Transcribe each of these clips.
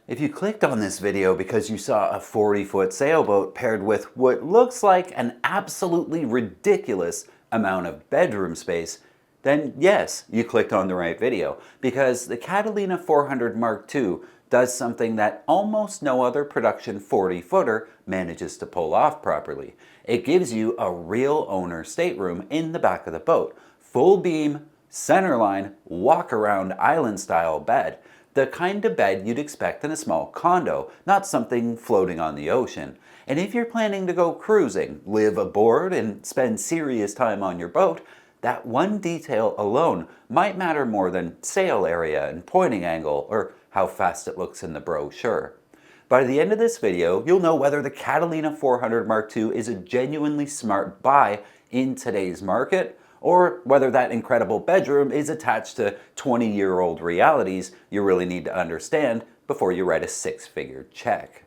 If you clicked on this video because you saw a 40-foot sailboat paired with what looks like an absolutely ridiculous amount of bedroom space, then yes, you clicked on the right video, because the Catalina 400 Mark II does something that almost no other production 40-footer manages to pull off properly. It gives you a real owner stateroom in the back of the boat. Full beam, centerline, walk-around island-style bed. The kind of bed you'd expect in a small condo, not something floating on the ocean. And if you're planning to go cruising, live aboard, and spend serious time on your boat, that one detail alone might matter more than sail area and pointing angle or how fast it looks in the brochure. By the end of this video, you'll know whether the Catalina 400 Mark II is a genuinely smart buy in today's market, or whether that incredible bedroom is attached to 20-year-old realities you really need to understand before you write a six-figure check.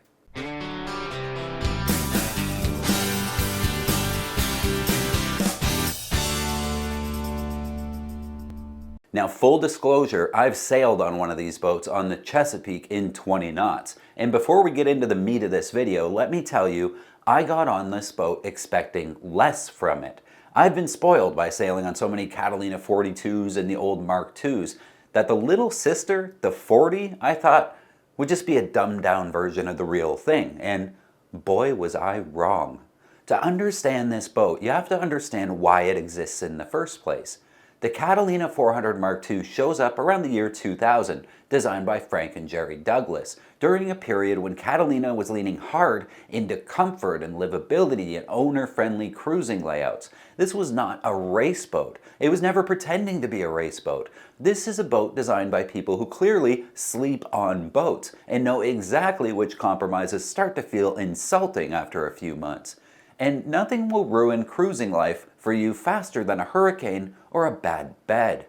Now, full disclosure, I've sailed on one of these boats on the Chesapeake in 20 knots. And before we get into the meat of this video, let me tell you, I got on this boat expecting less from it. I've been spoiled by sailing on so many Catalina 42s and the old Mark IIs that the little sister, the 40, I thought would just be a dumbed down version of the real thing. And boy, was I wrong. To understand this boat, you have to understand why it exists in the first place. The Catalina 400 Mark II shows up around the year 2000, designed by Frank and Gerry Douglas, during a period when Catalina was leaning hard into comfort and livability and owner-friendly cruising layouts. This was not a race boat. It was never pretending to be a race boat. This is a boat designed by people who clearly sleep on boats and know exactly which compromises start to feel insulting after a few months. And nothing will ruin cruising life for you faster than a hurricane or a bad bed.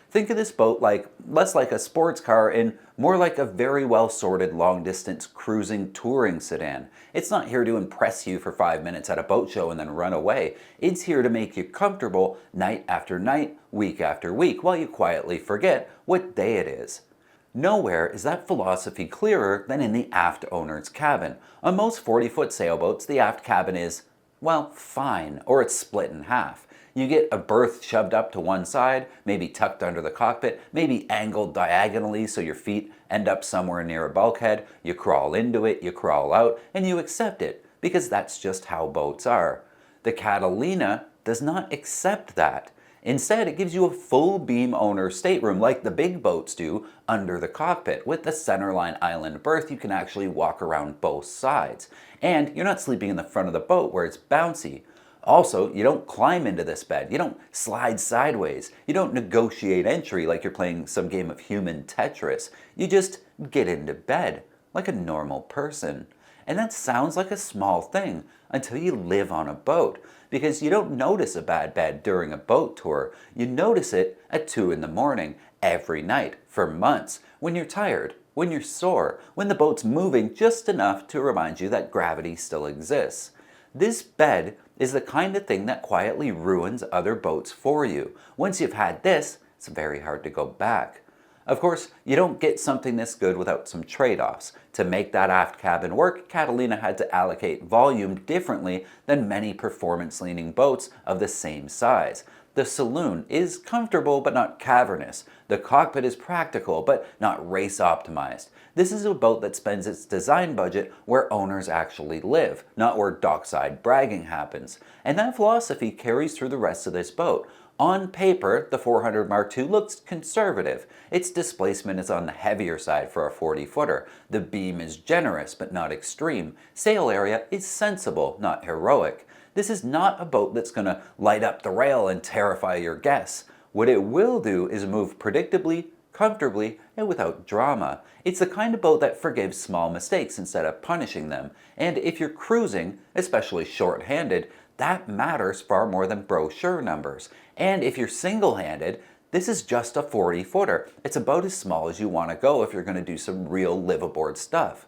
Think of this boat less like a sports car and more like a very well-sorted long-distance cruising touring sedan. It's not here to impress you for 5 minutes at a boat show and then run away. It's here to make you comfortable night after night, week after week, while you quietly forget what day it is. Nowhere is that philosophy clearer than in the aft owner's cabin. On most 40-foot sailboats, the aft cabin is, well, fine, or it's split in half. You get a berth shoved up to one side, maybe tucked under the cockpit, maybe angled diagonally so your feet end up somewhere near a bulkhead. You crawl into it, you crawl out, and you accept it, because that's just how boats are. The Catalina does not accept that. Instead, it gives you a full beam owner stateroom like the big boats do under the cockpit. With the centerline island berth, you can actually walk around both sides. And you're not sleeping in the front of the boat where it's bouncy. Also, you don't climb into this bed. You don't slide sideways. You don't negotiate entry like you're playing some game of human Tetris. You just get into bed like a normal person. And that sounds like a small thing until you live on a boat, because you don't notice a bad bed during a boat tour. You notice it at 2 in the morning every night for months, when you're tired, when you're sore, when the boat's moving just enough to remind you that gravity still exists. This bed is the kind of thing that quietly ruins other boats for you. Once you've had this, it's very hard to go back. Of course, you don't get something this good without some trade-offs. To make that aft cabin work, Catalina had to allocate volume differently than many performance-leaning boats of the same size. The saloon is comfortable but not cavernous. The cockpit is practical but not race-optimized. This is a boat that spends its design budget where owners actually live, not where dockside bragging happens. And that philosophy carries through the rest of this boat. On paper, the 400 Mark II looks conservative. Its displacement is on the heavier side for a 40-footer. The beam is generous but not extreme. Sail area is sensible, not heroic. This is not a boat that's going to light up the rail and terrify your guests. What it will do is move predictably, comfortably, and without drama. It's the kind of boat that forgives small mistakes instead of punishing them. And if you're cruising, especially short-handed, that matters far more than brochure numbers. And if you're single-handed, this is just a 40-footer. It's about as small as you want to go if you're going to do some real live-aboard stuff.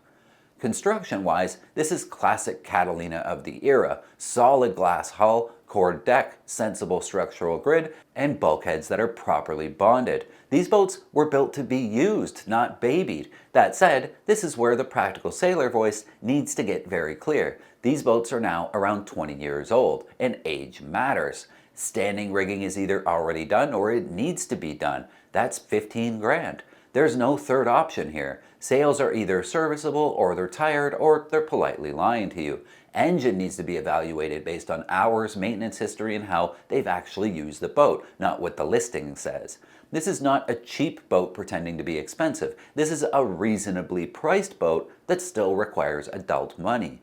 Construction-wise, this is classic Catalina of the era. Solid glass hull, cord deck, sensible structural grid, and bulkheads that are properly bonded. These boats were built to be used, not babied. That said, this is where the practical sailor voice needs to get very clear. These boats are now around 20 years old, and age matters. Standing rigging is either already done or it needs to be done. That's 15 grand. There's no third option here. Sails are either serviceable or they're tired or they're politely lying to you. Engine needs to be evaluated based on hours, maintenance history, and how they've actually used the boat, not what the listing says. This is not a cheap boat pretending to be expensive. This is a reasonably priced boat that still requires adult money.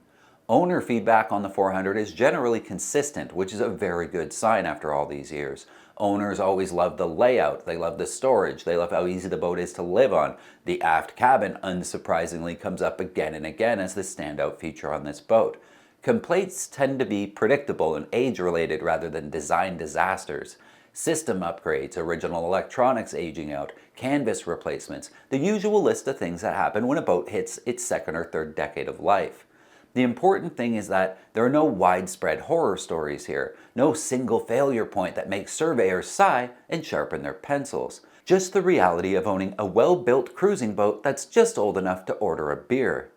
Owner feedback on the 400 is generally consistent, which is a very good sign after all these years. Owners always love the layout, they love the storage, they love how easy the boat is to live on. The aft cabin, unsurprisingly, comes up again and again as the standout feature on this boat. Complaints tend to be predictable and age-related rather than design disasters. System upgrades, original electronics aging out, canvas replacements, the usual list of things that happen when a boat hits its second or third decade of life. The important thing is that there are no widespread horror stories here, no single failure point that makes surveyors sigh and sharpen their pencils. Just the reality of owning a well-built cruising boat that's just old enough to order a beer.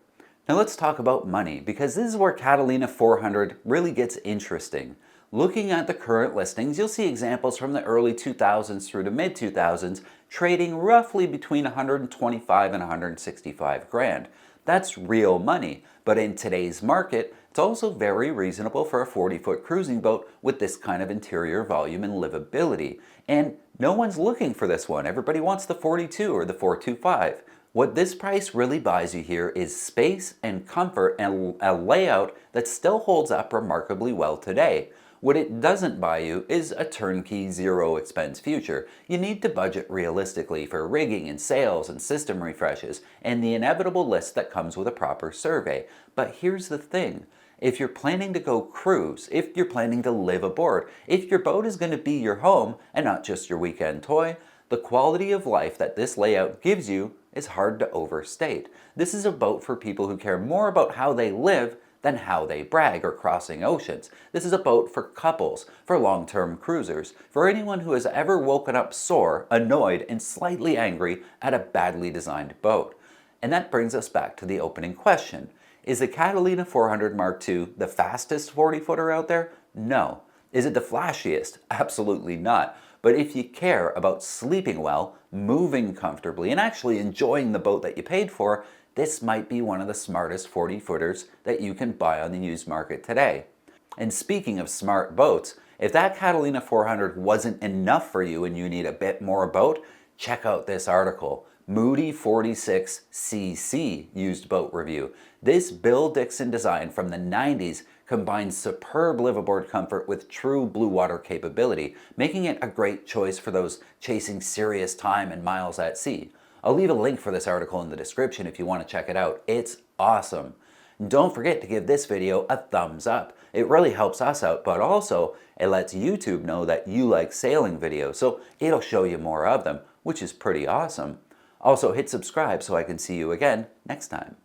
Now let's talk about money, because this is where Catalina 400 really gets interesting. Looking at the current listings, you'll see examples from the early 2000s through to mid-2000s trading roughly between 125 and 165 grand. That's real money, but in today's market, it's also very reasonable for a 40-foot cruising boat with this kind of interior volume and livability. And no one's looking for this one. Everybody wants the 42 or the 425. What this price really buys you here is space and comfort and a layout that still holds up remarkably well today. What it doesn't buy you is a turnkey zero expense future. You need to budget realistically for rigging and sails and system refreshes and the inevitable list that comes with a proper survey. But here's the thing. If you're planning to go cruise, if you're planning to live aboard, if your boat is going to be your home and not just your weekend toy, the quality of life that this layout gives you is hard to overstate. This is a boat for people who care more about how they live than how they brag or crossing oceans. This is a boat for couples, for long-term cruisers, for anyone who has ever woken up sore, annoyed, and slightly angry at a badly designed boat. And that brings us back to the opening question. Is the Catalina 400 Mark II the fastest 40-footer out there? No. Is it the flashiest? Absolutely not. But if you care about sleeping well, moving comfortably, and actually enjoying the boat that you paid for, this might be one of the smartest 40-footers that you can buy on the used market today. And speaking of smart boats, if that Catalina 400 wasn't enough for you and you need a bit more boat, check out this article, Moody 46cc Used Boat Review. This Bill Dixon design from the 90s combines superb liveaboard comfort with true blue water capability, making it a great choice for those chasing serious time and miles at sea. I'll leave a link for this article in the description if you want to check it out. It's awesome. And don't forget to give this video a thumbs up. It really helps us out, but also it lets YouTube know that you like sailing videos, so it'll show you more of them, which is pretty awesome. Also hit subscribe so I can see you again next time.